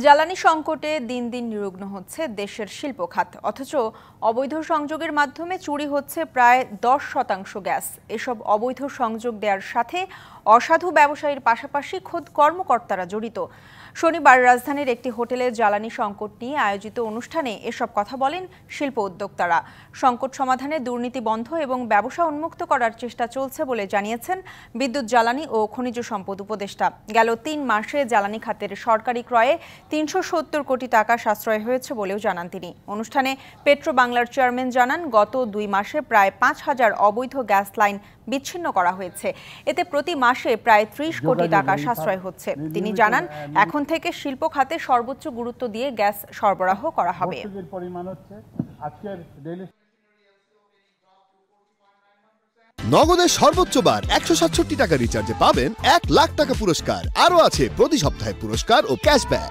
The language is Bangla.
জ্বালানি সংকটে দিন দিন নিরুগ্ন হচ্ছে দেশের শিল্প খাত, অথচ অবৈধ সংযোগের মাধ্যমে চুরি হচ্ছে প্রায় 10% গ্যাস। এসব অবৈধ সংযোগ দেওয়ার সাথে অসাধু ব্যবসায়ীর পাশাপাশি খোদ কর্মকর্তারা জড়িত। শনিবার রাজধানীর একটি হোটেলে জ্বালানি সংকট নিয়ে আয়োজিত অনুষ্ঠানে এসব কথা বলেন শিল্প উদ্যোক্তারা। সংকট সমাধানে দুর্নীতি বন্ধ এবং ব্যবসা উন্মুক্ত করার চেষ্টা চলছে বলে জানিয়েছেন বিদ্যুৎ, জ্বালানি ও খনিজ সম্পদ উপদেষ্টা। গেল 3 মাসে জ্বালানি খাতের সরকারি ক্রয়ে 370 কোটি টাকা সাশ্রয় হয়েছে বলেও জানান তিনি। অনুষ্ঠানে পেট্রো বাংলার চেয়ারম্যান জানান, গত 2 মাসে প্রায় 5000 অবৈধ গ্যাস লাইন বিচ্ছিন্ন করা হয়েছে। এতে প্রতি মাসে প্রায় 30 কোটি টাকা সাশ্রয় হচ্ছে। তিনি জানান, এখন থেকে শিল্প খাতে সর্বোচ্চ গুরুত্ব দিয়ে গ্যাস সরবরাহ করা হবে। নগদের সর্বোচ্চ বার 167 টাকা রিচার্জে পাবেন 1 লাখ টাকা পুরস্কার। আরও আছে প্রতি সপ্তাহে পুরস্কার ও ক্যাশব্যাক।